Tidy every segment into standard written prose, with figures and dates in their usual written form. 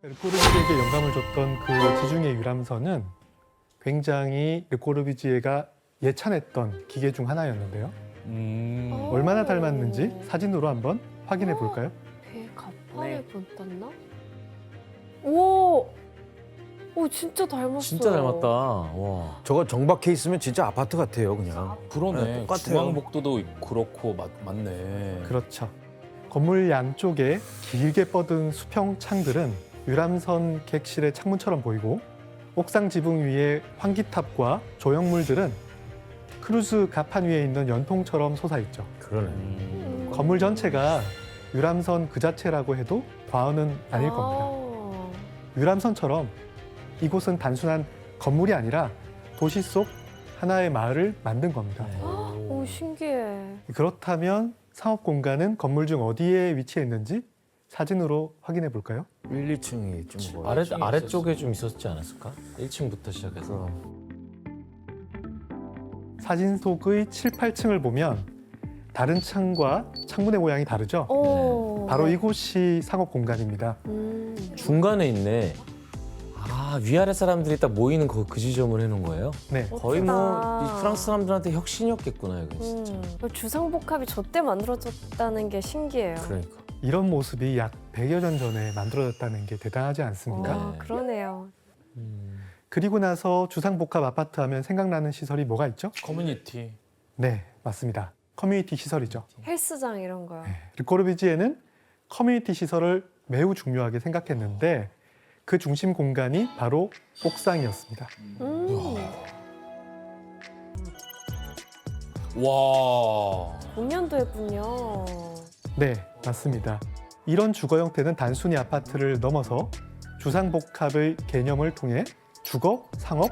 르꼬르비지에게 영감을 줬던 그 지중해 유람선은 굉장히 르꼬르비지에가 예찬했던 기계 중 하나였는데요. 얼마나 닮았는지 사진으로 한번 확인해 볼까요? 배 가파를 본땄나? 오! 오, 진짜 닮았어요. 진짜 닮았다. 와. 저거 정박 케이스면 진짜 아파트 같아요, 그냥. 그러네. 네, 똑같아요. 중앙복도도 그렇고 맞네. 그렇죠. 건물 양쪽에 길게 뻗은 수평 창들은 유람선 객실의 창문처럼 보이고 옥상 지붕 위의 환기탑과 조형물들은 크루즈 갑판 위에 있는 연통처럼 솟아있죠. 그러네. 건물 전체가 유람선 그 자체라고 해도 과언은 아닐 겁니다. 유람선처럼 이곳은 단순한 건물이 아니라 도시 속 하나의 마을을 만든 겁니다. 오, 신기해. 그렇다면 상업 공간은 건물 중 어디에 위치해 있는지 사진으로 확인해 볼까요? 1, 2층이 좀 뭐. 아래쪽에 좀 있었지 않았을까? 1층부터 시작해서. 사진 속의 7, 8층을 보면 다른 창과 창문의 모양이 다르죠? 오. 바로 이곳이 상업 공간입니다. 중간에 있네. 아, 위아래 사람들이 딱 모이는 그 지점을 해놓은 거예요? 네, 거의 뭐 멋지다. 이 프랑스 사람들한테 혁신이었겠구나, 이거 진짜. 주상복합이 저때 만들어졌다는 게 신기해요. 그러니까. 이런 모습이 약 100여 년 전에 만들어졌다는 게 대단하지 않습니까? 와, 그러네요. 그리고 나서 주상복합 아파트 하면 생각나는 시설이 뭐가 있죠? 커뮤니티. 네, 맞습니다. 커뮤니티 시설이죠. 헬스장 이런 거요. 르꼬르비지에는 커뮤니티 시설을 매우 중요하게 생각했는데 그 중심 공간이 바로 옥상이었습니다. 와. 공연도 했군요. 네, 맞습니다. 이런 주거 형태는 단순히 아파트를 넘어서 주상복합의 개념을 통해 주거, 상업,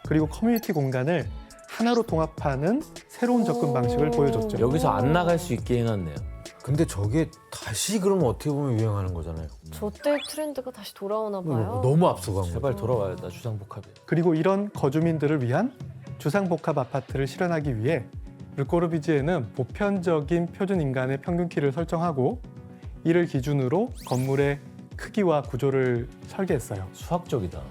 그리고 커뮤니티 공간을 하나로 통합하는 새로운 접근 방식을 보여줬죠. 여기서 안 나갈 수 있게 해놨네요. 근데 저게 다시 그러면 어떻게 보면 유행하는 거잖아요. 저때 트렌드가 다시 돌아오나 봐요. 너무 앞서간 거죠. 제발 돌아와야 나 주상복합이. 그리고 이런 거주민들을 위한 주상복합 아파트를 실현하기 위해 르꼬르비지에는 보편적인 표준 인간의 평균 키를 설정하고 이를 기준으로 건물의 크기와 구조를 설계했어요. 수학적이다.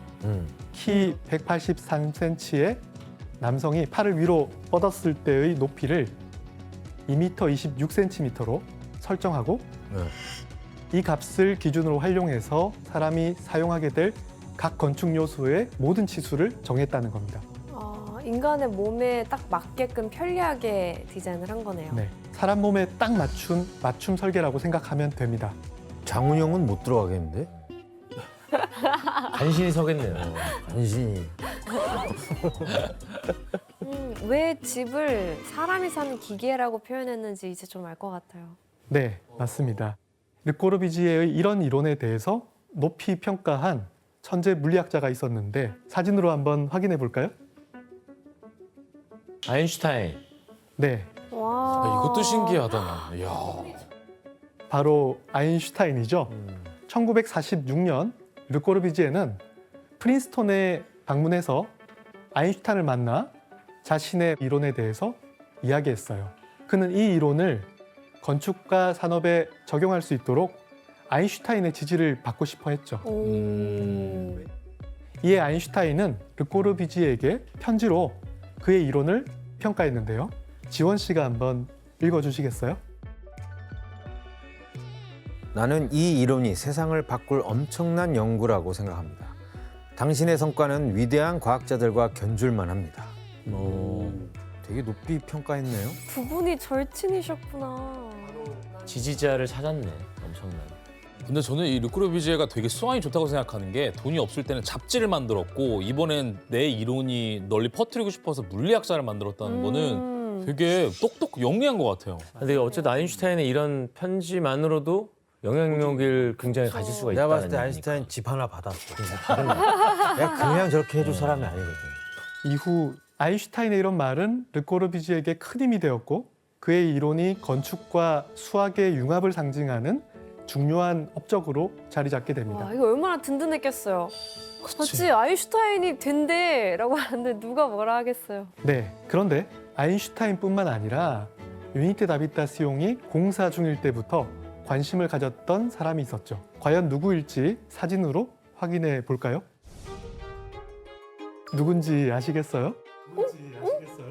키 183cm의 남성이 팔을 위로 뻗었을 때의 높이를 2m 26cm로 설정하고 네. 이 값을 기준으로 활용해서 사람이 사용하게 될 각 건축 요소의 모든 치수를 정했다는 겁니다. 인간의 몸에 딱 맞게끔 편리하게 디자인을 한 거네요. 네, 사람 몸에 딱 맞춤 설계라고 생각하면 됩니다. 장훈영은 못 들어가겠는데? 간신히 서겠네요. 간신히. 왜 집을 사람이 사는 기계라고 표현했는지 이제 좀 알 것 같아요. 네, 맞습니다. 르꼬르비지에의 이런 이론에 대해서 높이 평가한 천재 물리학자가 있었는데 사진으로 한번 확인해 볼까요? 아인슈타인. 네, 와. 이것도 신기하다. 나. 이야. 바로 아인슈타인이죠. 1946년 르꼬르비지에는 프린스톤에 방문해서 아인슈타인을 만나 자신의 이론에 대해서 이야기했어요. 그는 이 이론을 건축과 산업에 적용할 수 있도록 아인슈타인의 지지를 받고 싶어 했죠. 이에 아인슈타인은 르꼬르비지에게 편지로 그의 이론을 평가했는데요. 지원 씨가 한번 읽어주시겠어요? 나는 이 이론이 세상을 바꿀 엄청난 연구라고 생각합니다. 당신의 성과는 위대한 과학자들과 견줄만 합니다. 되게 높이 평가했네요. 두 분이 절친이셨구나. 지지자를 찾았네. 엄청난. 근데 저는 이 르꼬르비지에가 되게 수완이 좋다고 생각하는 게 돈이 없을 때는 잡지를 만들었고 이번엔 내 이론이 널리 퍼뜨리고 싶어서 물리학자를 만들었다는 거는 되게 똑똑 영리한 것 같아요. 근데 어쨌든 아인슈타인의 이런 편지만으로도 영향력을 굉장히 가질 수가 있다는 내가 봤을 때 얘기니까. 아인슈타인 집 하나 받았어. 내가 그냥 저렇게 해줄 사람이 아니거든. 이후 아인슈타인의 이런 말은 르꼬르비지에게 큰 힘이 되었고 그의 이론이 건축과 수학의 융합을 상징하는 중요한 업적으로 자리 잡게 됩니다. 와, 이거 얼마나 든든했겠어요. 마치 아인슈타인이 된대라고 하는데 누가 뭐라 하겠어요. 네, 그런데 아인슈타인뿐만 아니라 유니테 다비타시옹이 공사 중일 때부터 관심을 가졌던 사람이 있었죠. 과연 누구일지 사진으로 확인해 볼까요? 누군지 아시겠어요?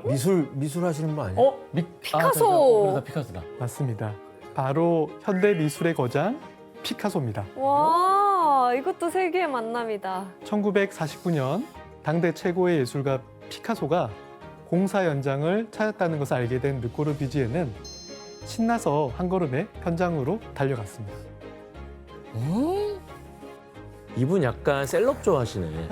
미술 하시는 분 아니에요? 피카소! 그러다 피카소다. 맞습니다. 바로 현대 미술의 거장 피카소입니다. 와, 이것도 세계의 만남이다. 1949년 당대 최고의 예술가 피카소가 공사 현장을 찾았다는 것을 알게 된 르꼬르비지에는 신나서 한 걸음에 현장으로 달려갔습니다. 이분 약간 셀럽 좋아하시네.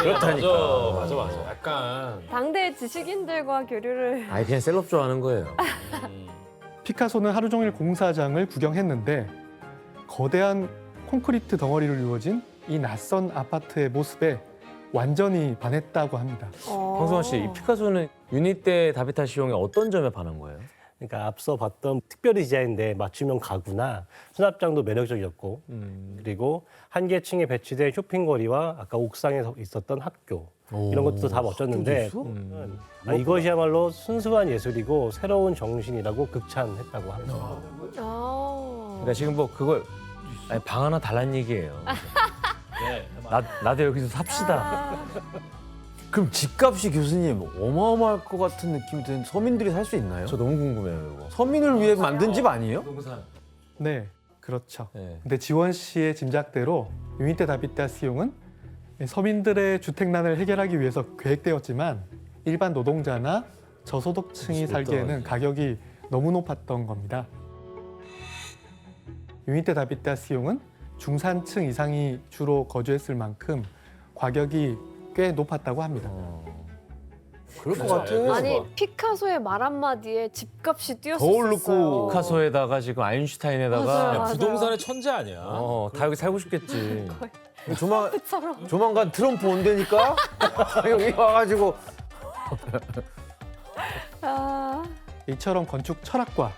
그렇다니까. 맞아. 약간. 당대의 지식인들과 교류를. 아예 그냥 셀럽 좋아하는 거예요. 피카소는 하루 종일 공사장을 구경했는데 거대한 콘크리트 덩어리로 이루어진 이 낯선 아파트의 모습에 완전히 반했다고 합니다. 황성환 씨, 이 피카소는 유니떼 다비타시옹의 어떤 점에 반한 거예요? 그러니까 앞서 봤던 특별히 디자인된 맞춤형 가구나 수납장도 매력적이었고 그리고 한 개 층에 배치된 쇼핑거리와 아까 옥상에 있었던 학교 이런 것도 다 멋졌는데 이것이야말로 순수한 예술이고 새로운 정신이라고 극찬했다고 합니다. 그러니까 지금 뭐 그걸 아니, 방 하나 달란 얘기예요. 나도 여기서 삽시다. 그럼 집값이 교수님 어마어마할 것 같은 느낌이 드는 서민들이 살 수 있나요? 저 너무 궁금해요, 이거. 서민을 위해 만든 집 아니에요? 네, 그렇죠. 네. 근데 지원 씨의 짐작대로 유니떼 다비타시옹은 서민들의 주택난을 해결하기 위해서 계획되었지만 일반 노동자나 저소득층이 살기에는 가격이 너무 높았던 겁니다. 유니떼 다비타시옹은 중산층 이상이 주로 거주했을 만큼 가격이 꽤 높았다고 합니다. 그럴 것 네, 같아. 아니, 피카소의 말 한마디에 집값이 뛰었었어요. 더 오르고 피카소에다가 지금 아인슈타인에다가 맞아요. 부동산의 천재 아니야. 다 여기 살고 싶겠지. 조만간 트럼프 온다니까 여기 와가지고 아, 이처럼 건축 철학과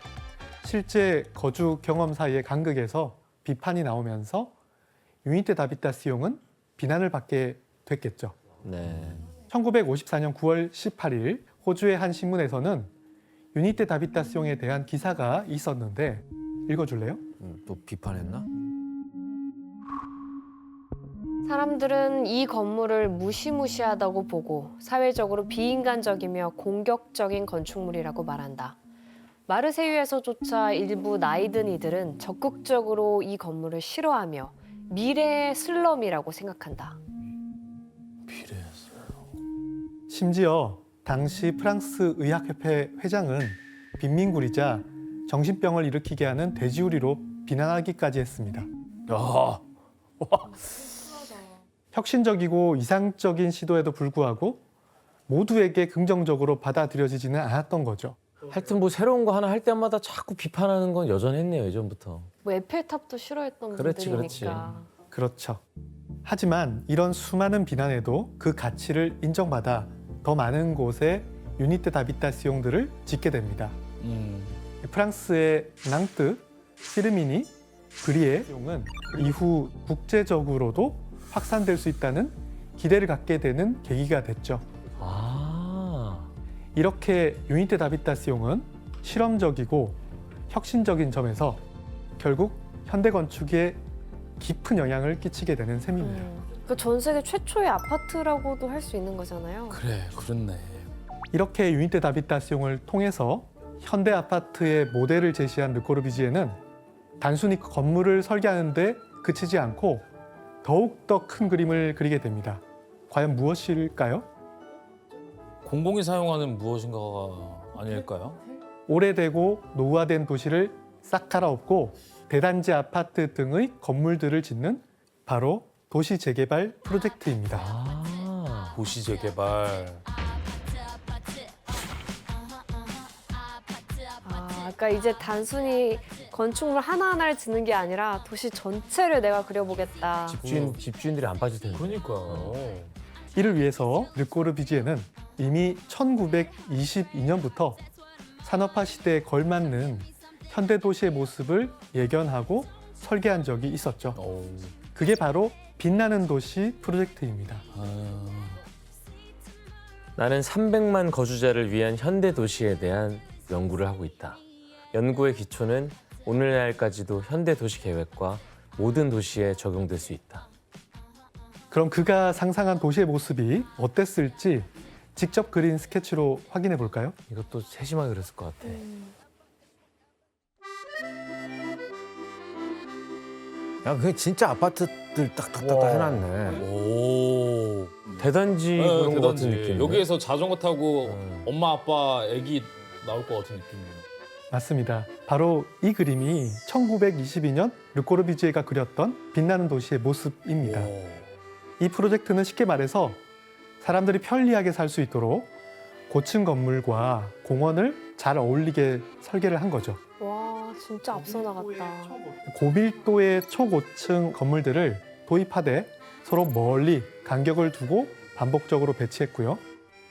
실제 거주 경험 사이의 간극에서 비판이 나오면서 유니떼 다비타시옹은 비난을 받게 됐겠죠. 네. 1954년 9월 18일 호주의 한 신문에서는 유니떼 다비타시옹에 대한 기사가 있었는데 읽어줄래요? 또 비판했나? 사람들은 이 건물을 무시무시하다고 보고 사회적으로 비인간적이며 공격적인 건축물이라고 말한다. 마르세유에서조차 일부 나이든 이들은 적극적으로 이 건물을 싫어하며 미래의 슬럼이라고 생각한다. 심지어 당시 프랑스 의학협회 회장은 빈민굴이자 정신병을 일으키게 하는 돼지우리로 비난하기까지 했습니다. 혁신적이고 이상적인 시도에도 불구하고 모두에게 긍정적으로 받아들여지지는 않았던 거죠. 하여튼 뭐 새로운 거 하나 할 때마다 자꾸 비판하는 건 여전했네요, 예전부터. 뭐 에펠탑도 싫어했던 그렇지, 분들이니까. 그렇죠. 하지만 이런 수많은 비난에도 그 가치를 인정받아 더 많은 곳에 유니떼 다비타시옹들을 짓게 됩니다. 프랑스의 낭뜨, 시르미니, 브리에용은 이후 국제적으로도 확산될 수 있다는 기대를 갖게 되는 계기가 됐죠. 이렇게 유니떼 다비타시옹은 실험적이고 혁신적인 점에서 결국 현대 건축에 깊은 영향을 끼치게 되는 셈입니다. 그 전 세계 최초의 아파트라고도 할 수 있는 거잖아요. 그래, 그렇네. 이렇게 유니떼 다비타시옹을 통해서 현대 아파트의 모델을 제시한 르꼬르비지에는 단순히 건물을 설계하는 데 그치지 않고 더욱더 큰 그림을 그리게 됩니다. 과연 무엇일까요? 공공이 사용하는 무엇인가가 아닐까요? 오래되고 노후화된 도시를 싹 갈아엎고 대단지 아파트 등의 건물들을 짓는 바로 도시 재개발 프로젝트입니다. 도시 재개발. 그러니까 이제 단순히 건축물 하나하나를 짓는 게 아니라 도시 전체를 내가 그려보겠다. 집주인들이 안 빠질 텐데. 그러니까요. 이를 위해서 르꼬르비지에는 이미 1922년부터 산업화 시대에 걸맞는 현대 도시의 모습을 예견하고 설계한 적이 있었죠. 그게 바로 빛나는 도시 프로젝트입니다. 나는 300만 거주자를 위한 현대 도시에 대한 연구를 하고 있다. 연구의 기초는 오늘날까지도 현대 도시 계획과 모든 도시에 적용될 수 있다. 그럼 그가 상상한 도시의 모습이 어땠을지 직접 그린 스케치로 확인해 볼까요? 이것도 세심하게 그렸을 것 같아. 야, 그게 진짜 아파트들 딱딱딱 와. 해놨네. 오. 대단지 네, 그런 것 같은 대단지. 느낌. 여기에서 자전거 타고 엄마 아빠 아기 나올 것 같은 느낌이에요. 맞습니다. 바로 이 그림이 1922년 르꼬르비지에가 그렸던 빛나는 도시의 모습입니다. 이 프로젝트는 쉽게 말해서 사람들이 편리하게 살 수 있도록 고층 건물과 공원을 잘 어울리게 설계를 한 거죠. 와, 진짜 앞서 나갔다. 고밀도의 초고층 건물들을 도입하되 서로 멀리 간격을 두고 반복적으로 배치했고요.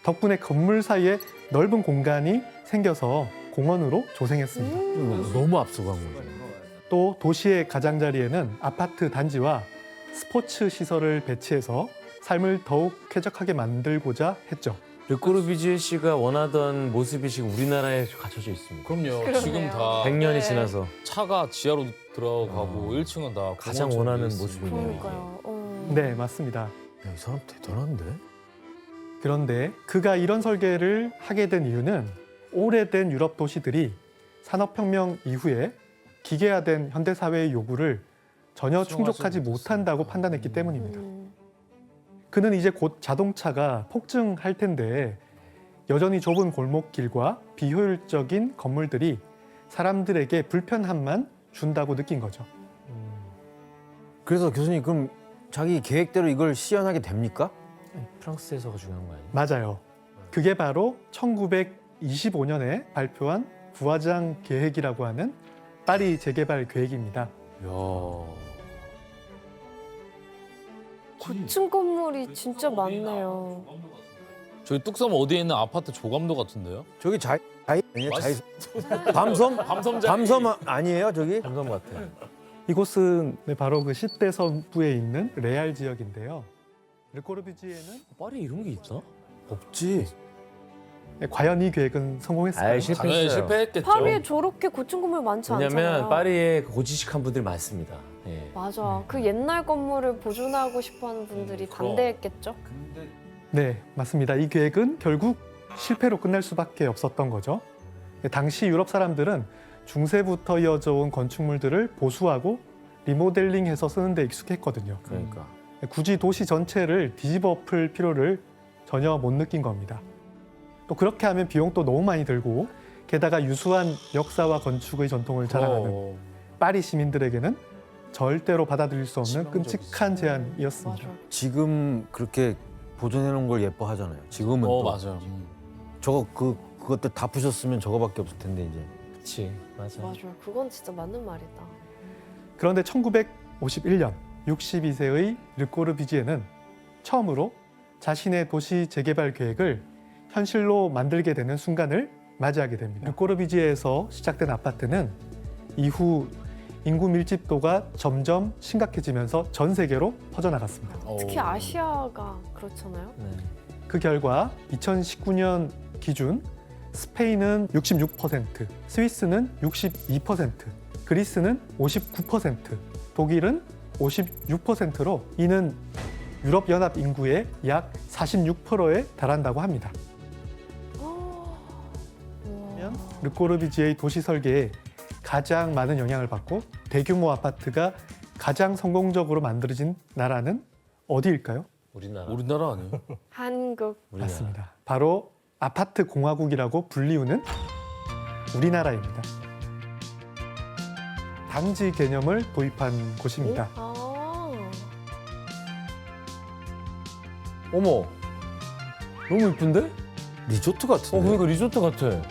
덕분에 건물 사이에 넓은 공간이 생겨서 공원으로 조성했습니다. 너무 앞서간 거죠. 또 도시의 가장자리에는 아파트 단지와 스포츠 시설을 배치해서 삶을 더욱 쾌적하게 만들고자 했죠. 르꼬르비지에 씨가 원하던 모습이 지금 우리나라에 갖춰져 있습니다. 그럼요. 그러네요. 지금 다 100년이 네. 지나서 차가 지하로 들어가고 1층은 다 가장 공원처럼 원하는 돼 있으니까. 모습이네요. 그러니까요. 네, 맞습니다. 야, 이 사람 대단한데? 그런데 그가 이런 설계를 하게 된 이유는 오래된 유럽 도시들이 산업혁명 이후에 기계화된 현대사회의 요구를 전혀 충족하지 못한다고 판단했기 때문입니다. 그는 이제 곧 자동차가 폭증할 텐데 여전히 좁은 골목길과 비효율적인 건물들이 사람들에게 불편함만 준다고 느낀 거죠. 그래서 교수님 그럼 자기 계획대로 이걸 시연하게 됩니까? 프랑스에서가 중요한 거 아니에요? 맞아요. 그게 바로 1925년에 발표한 부화장 계획이라고 하는 파리 재개발 계획입니다. 야. 고층 건물이 진짜 많네요. 저기 뚝섬 어디에 있는 아파트 조감도 같은데요? 저기 자이 아니에요? 맞- 밤섬? 밤섬자리. 밤섬 아니에요, 저기? 감성 같아. 이곳은 바로 그 시대 서부에 있는 레알 지역인데요. 르꼬르비지에는 파리 이런 게 있나? 없지. 과연 이 계획은 성공했을까요? 아예 당연히 실패했어요. 실패했겠죠. 파리에 저렇게 고층 건물 많지 않잖아요. 왜냐면 파리에 그 고지식한 분들이 많습니다. 예. 맞아. 그 옛날 건물을 보존하고 싶어하는 분들이 그럼. 반대했겠죠. 네, 맞습니다. 이 계획은 결국 실패로 끝날 수밖에 없었던 거죠. 당시 유럽 사람들은 중세부터 이어져 온 건축물들을 보수하고 리모델링해서 쓰는 데 익숙했거든요. 그러니까. 굳이 도시 전체를 뒤집어 엎을 필요를 전혀 못 느낀 겁니다. 또 그렇게 하면 비용도 너무 많이 들고 게다가 유수한 역사와 건축의 전통을 자랑하는 파리 시민들에게는 절대로 받아들일 수 없는 끔찍한 제안이었습니다. 맞아. 지금 그렇게 보존해 놓은 걸 예뻐하잖아요. 지금은 또 맞아요. 저거 그것들 다 부셨으면 저거밖에 없을 텐데 이제. 그치. 맞아. 맞아. 그건 진짜 맞는 말이다. 그런데 1951년 62세의 르꼬르비지에는 처음으로 자신의 도시 재개발 계획을 현실로 만들게 되는 순간을 맞이하게 됩니다. 르꼬르비지에에서 시작된 아파트는 이후 인구 밀집도가 점점 심각해지면서 전 세계로 퍼져나갔습니다. 특히 아시아가 그렇잖아요. 네. 그 결과 2019년 기준 스페인은 66%, 스위스는 62%, 그리스는 59%, 독일은 56%로 이는 유럽연합 인구의 약 46%에 달한다고 합니다. 우와. 르꼬르비지의 도시 설계에 가장 많은 영향을 받고 대규모 아파트가 가장 성공적으로 만들어진 나라는 어디일까요? 우리나라. 우리나라 아니에요? 한국. 우리나라. 맞습니다. 바로 아파트 공화국이라고 불리우는 우리나라입니다. 단지 개념을 도입한 곳입니다. 아. 어머. 너무 이쁜데? 리조트 같은데. 그러니까 리조트 같아.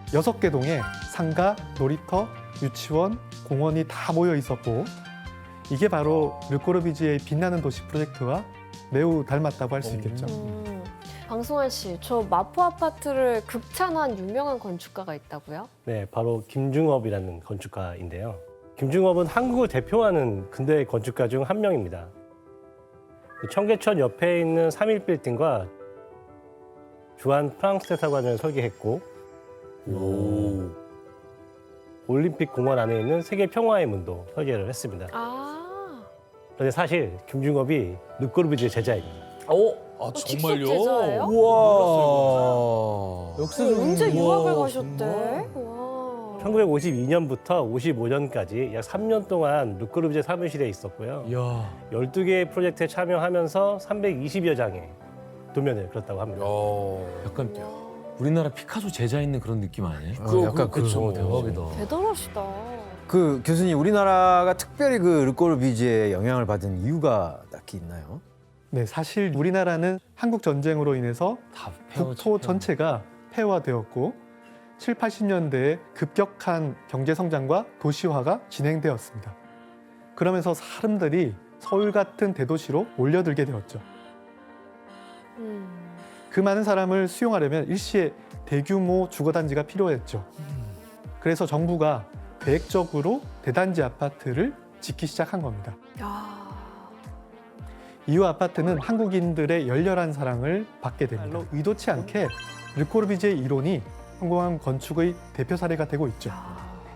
6개 동에 상가, 놀이터, 유치원, 공원이 다 모여 있었고 이게 바로 르꼬르비지의 빛나는 도시 프로젝트와 매우 닮았다고 할 수 있겠죠. 방송환 씨, 저 마포 아파트를 극찬한 유명한 건축가가 있다고요? 네, 바로 김중업이라는 건축가인데요. 김중업은 한국을 대표하는 근대 건축가 중 한 명입니다. 청계천 옆에 있는 3.1 빌딩과 주한 프랑스 대사관을 설계했고 올림픽 공원 안에 있는 세계 평화의 문도 설계를 했습니다. 아. 그런데 사실 김중업이 르꼬르비지의 제자입니다. 아 직접 정말요? 제자예요? 우와. 언제 유학을 우와, 가셨대? 정말? 와. 1952년부터 55년까지 약 3년 동안 르꼬르비제 사무실에 있었고요. 이야. 12개의 프로젝트에 참여하면서 320여 장의 도면을 그렸다고 합니다. 야. 약간 우리나라 피카소 제자 있는 그런 느낌 아니에요? 약간 그쵸. 대박이다. 대단하시다. 그 교수님, 우리나라가 특별히 그 르꼬르비지에 영향을 받은 이유가 딱히 있나요? 네, 사실 우리나라는 한국 전쟁으로 인해서 다 국토 전체가 폐허되었고 7, 80년대에 급격한 경제 성장과 도시화가 진행되었습니다. 그러면서 사람들이 서울 같은 대도시로 몰려들게 되었죠. 그 많은 사람을 수용하려면 일시에 대규모 주거단지가 필요했죠. 그래서 정부가 계획적으로 대단지 아파트를 짓기 시작한 겁니다. 야. 이후 아파트는 한국인들의 열렬한 사랑을 받게 됩니다. 의도치 않게 르꼬르비지의 이론이 성공한 건축의 대표 사례가 되고 있죠.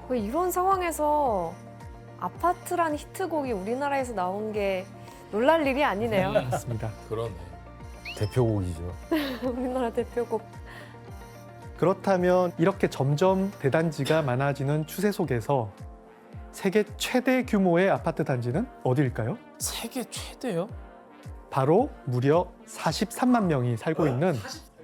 왜 이런 상황에서 아파트란 히트곡이 우리나라에서 나온 게 놀랄 일이 아니네요. 맞습니다. 그러네. 대표곡이죠. 우리나라 대표곡. 그렇다면 이렇게 점점 대단지가 많아지는 추세 속에서 세계 최대 규모의 아파트 단지는 어디일까요? 세계 최대요? 바로 무려 43만 명이 살고 있는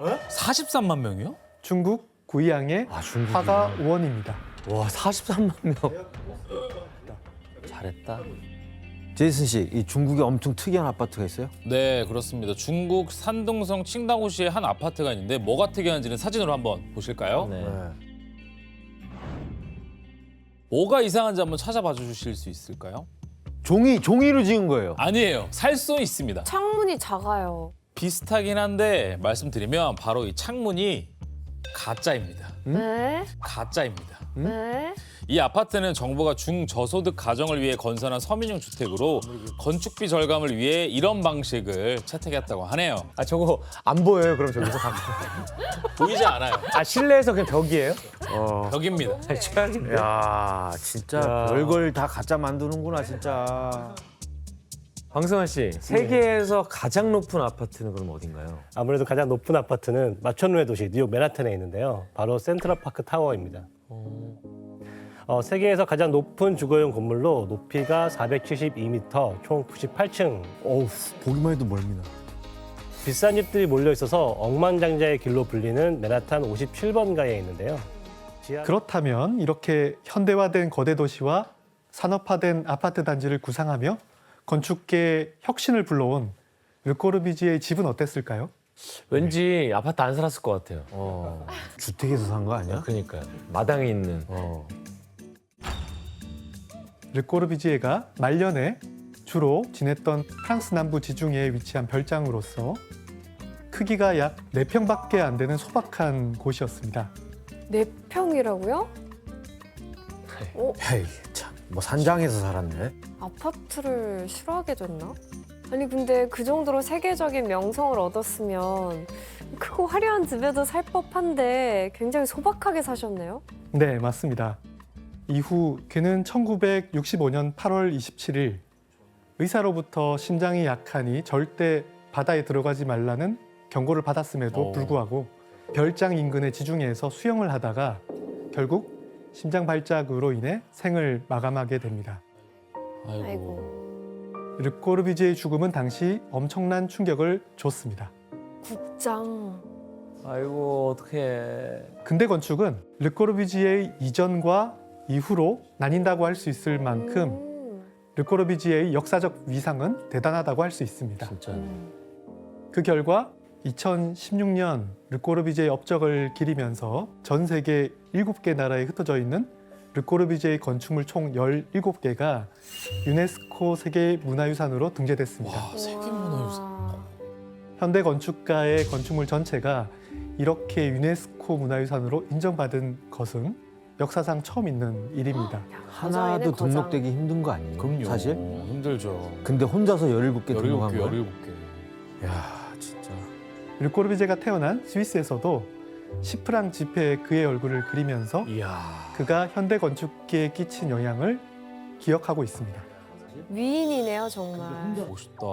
43만 명이요? 중국 구이양의 아, 중국이야. 화가원입니다. 와, 43만 명. 잘했다. 제이슨 씨, 이 중국에 엄청 특이한 아파트가 있어요? 네, 그렇습니다. 중국 산둥성 칭다오시의 한 아파트가 있는데 뭐가 특이한지는 사진으로 한번 보실까요? 네. 뭐가 이상한지 한번 찾아봐 주실 수 있을까요? 종이로 지은 거예요. 아니에요. 살 수 있습니다. 창문이 작아요. 비슷하긴 한데 말씀드리면 바로 이 창문이 가짜입니다. 네. 가짜입니다. 네. 이 아파트는 정부가 중저소득 가정을 위해 건설한 서민용 주택으로 건축비 절감을 위해 이런 방식을 채택했다고 하네요. 아, 저거 안 보여요, 그럼 저기서 가끔. 보이지 않아요. 아, 실내에서 그냥 벽이에요? 벽입니다. 아, 최악인데. 야, 진짜 야. 별걸 다 가짜 만드는구나, 진짜. 황승환 씨, 세계에서 가장 높은 아파트는 그럼 어딘가요? 아무래도 가장 높은 아파트는 마천루의 도시 뉴욕 맨하탄에 있는데요. 바로 센트럴파크 타워입니다. 세계에서 가장 높은 주거용 건물로 높이가 472m, 총 98층. 어우, 보기만 해도 멀미나. 비싼 집들이 몰려 있어서 억만장자의 길로 불리는 맨하탄 57번가에 있는데요. 그렇다면 이렇게 현대화된 거대 도시와 산업화된 아파트 단지를 구상하며 건축계의 혁신을 불러온 르꼬르비지의 집은 어땠을까요? 왠지 아파트 안 살았을 것 같아요. 주택에서 산 거 아니야? 그러니까요. 마당에 있는. 르꼬르비지에가 말년에 주로 지냈던 프랑스 남부 지중해에 위치한 별장으로서 크기가 약 4평밖에 안 되는 소박한 곳이었습니다. 4평이라고요? 헤이, 참, 뭐 산장에서 살았네. 아파트를 싫어하게 됐나? 아니 근데 그 정도로 세계적인 명성을 얻었으면 크고 화려한 집에도 살 법한데 굉장히 소박하게 사셨네요. 네, 맞습니다. 이후 그는 1965년 8월 27일 의사로부터 심장이 약하니 절대 바다에 들어가지 말라는 경고를 받았음에도 불구하고 별장 인근의 지중해에서 수영을 하다가 결국 심장 발작으로 인해 생을 마감하게 됩니다. 아이고. 르꼬르비지의 죽음은 당시 엄청난 충격을 줬습니다. 국장. 아이고, 어떡해. 근대 건축은 르꼬르비지의 이전과 이후로 나뉜다고 할 수 있을 만큼 르꼬르비지의 역사적 위상은 대단하다고 할 수 있습니다. 진짜. 그 결과 2016년 르꼬르비지의 업적을 기리면서 전 세계 7개 나라에 흩어져 있는 르꼬르비지의 건축물 총 17개가 유네스코 세계문화유산으로 등재됐습니다. 와, 세계문화유산. 현대 건축가의 건축물 전체가 이렇게 유네스코 문화유산으로 인정받은 것은 역사상 처음 있는 일입니다. 하나도 등록되기 힘든 거 아니에요? 그럼요. 사실? 힘들죠. 근데 혼자서 17개 등록한 17개, 거야? 17개. 야, 진짜. 르꼬르비제가 태어난 스위스에서도 시프랑 지폐에 그의 얼굴을 그리면서 이야. 그가 현대 건축계에 끼친 영향을 기억하고 있습니다. 위인이네요, 정말. 멋있다.